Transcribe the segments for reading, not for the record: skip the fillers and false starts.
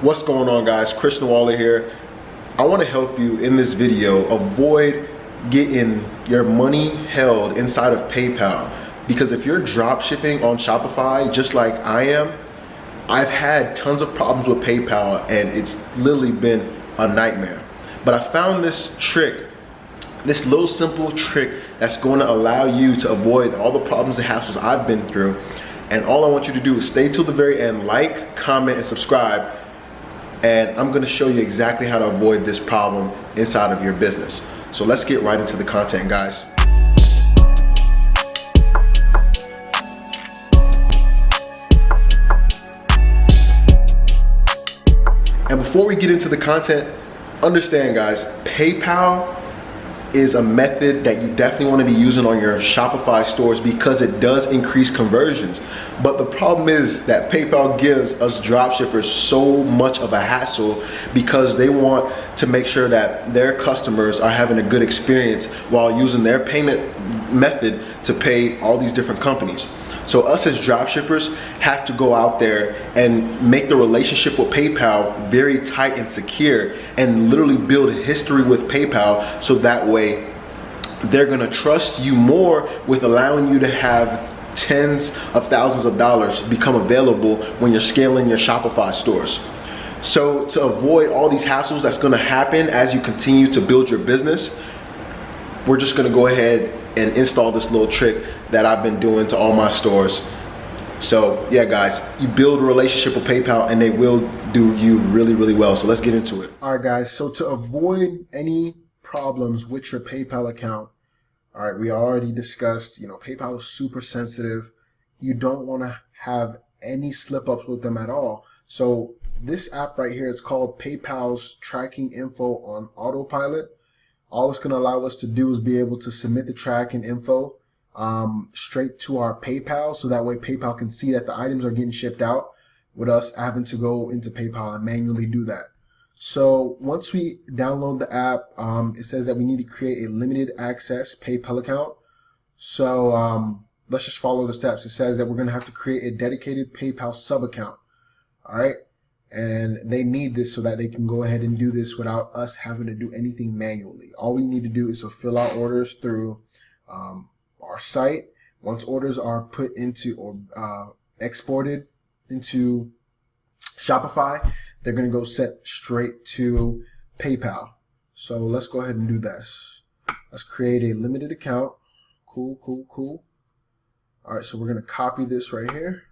What's going on, guys? Christian Waller here. I want to help you in this video avoid getting your money held inside of PayPal, because if you're drop shipping on Shopify just like I am, I've had tons of problems with PayPal and it's literally been a nightmare. But I found this trick, this little simple trick that's going to allow you to avoid all the problems and hassles I've been through. And all I want you to do is stay till the very end, like, comment, and subscribe. And I'm gonna show you exactly how to avoid this problem inside of your business. So let's get right into the content, guys. And before we get into the content, understand, guys, PayPal is a method that you definitely want to be using on your Shopify stores because it does increase conversions. But the problem is that PayPal gives us dropshippers so much of a hassle because they want to make sure that their customers are having a good experience while using their payment method to pay all these different companies. So us as dropshippers have to go out there and make the relationship with PayPal very tight and secure and literally build history with PayPal, so that way they're gonna trust you more with allowing you to have tens of thousands of dollars become available when you're scaling your Shopify stores. So to avoid all these hassles that's gonna happen as you continue to build your business, we're just gonna go ahead and install this little trick that I've been doing to all my stores. So yeah, guys, you build a relationship with PayPal and they will do you really, really well. So let's get into it. All right, guys, so to avoid any problems with your PayPal account, all right, we already discussed, PayPal is super sensitive. You don't wanna have any slip ups with them at all. So this app right here is called PayPal's tracking info on autopilot. All it's going to allow us to do is be able to submit the tracking info straight to our PayPal, so that way PayPal can see that the items are getting shipped out with us having to go into PayPal and manually do that. So once we download the app, it says that we need to create a limited access PayPal account. So let's just follow the steps. It says that we're going to have to create a dedicated PayPal sub account. All right. And they need this so that they can go ahead and do this without us having to do anything manually. All we need to do is to fill out orders through our site. Once orders are put into or exported into Shopify, they're going to go set straight to PayPal. So let's go ahead and do this. Let's create a limited account. Cool. All right, so we're going to copy this right here.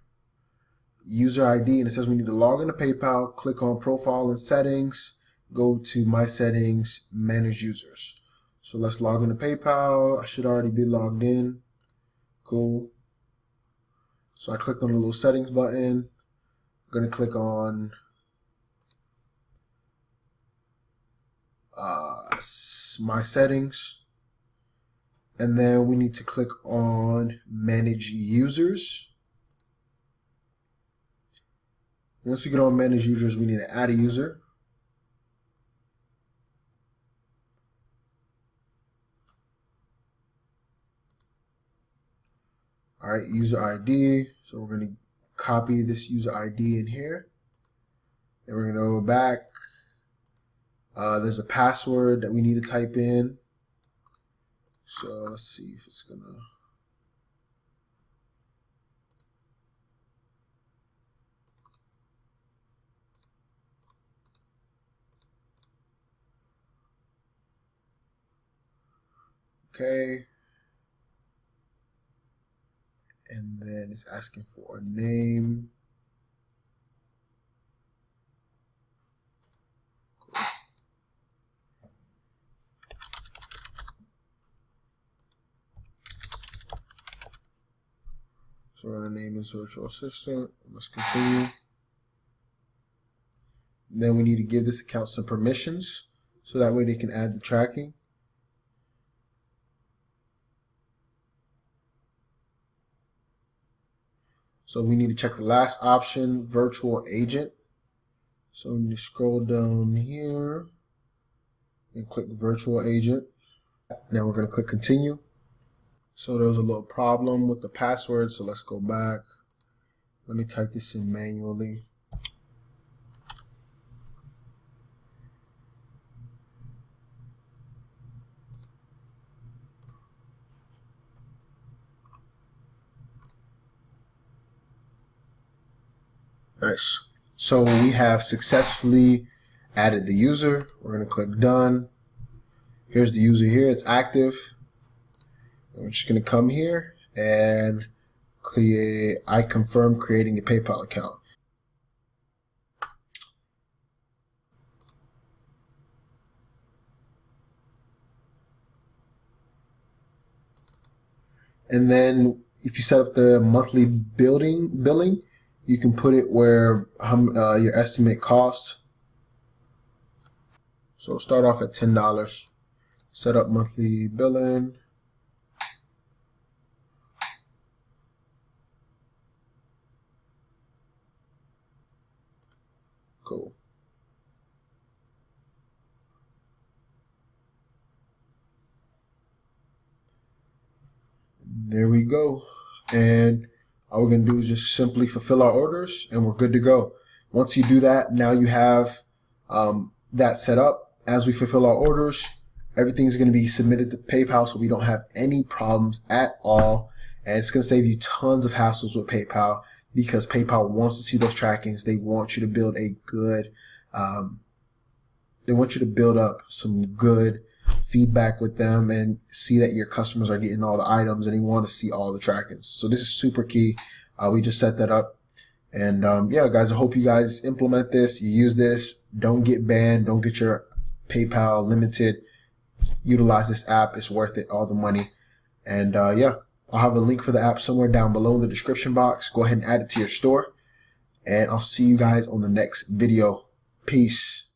User ID, and it says we need to log into PayPal. Click on profile and settings, go to my settings, manage users. So let's log into PayPal. I should already be logged in. Cool. So I clicked on the little settings button. I'm going to click on my settings, and then we need to click on manage users. Once we get on manage users, we need to add a user. All right, user ID. So we're going to copy this user ID in here. Then we're going to go back. There's a password that we need to type in. So let's see if it's going to... Okay, and then it's asking for a name. Cool. So we're going to name this virtual assistant. Let's continue. Then we need to give this account some permissions so that way they can add the tracking. So we need to check the last option, virtual agent. So we need to scroll down here and click virtual agent. Now we're going to click continue. So there was a little problem with the password, so let's go back. Let me type this in manually. Nice. So we have successfully added the user. We're going to click done. Here's the user here. It's active. We're just going to come here and I confirm creating a PayPal account. And then if you set up the monthly billing, you can put it where your estimate costs. So start off at $10. Set up monthly billing. Cool. There we go. And all we're going to do is just simply fulfill our orders and we're good to go. Once you do that, now you have that set up. As we fulfill our orders, everything is going to be submitted to PayPal so we don't have any problems at all. And it's going to save you tons of hassles with PayPal because PayPal wants to see those trackings. They want you to build a good, they want you to build up some good feedback with them and see that your customers are getting all the items and they want to see all the trackings. So this is super key. We just set that up. And yeah, guys, I hope you guys implement this. You use this. Don't get banned. Don't get your PayPal limited. Utilize this app. It's worth it. All the money. And yeah, I'll have a link for the app somewhere down below in the description box. Go ahead and add it to your store. And I'll see you guys on the next video. Peace.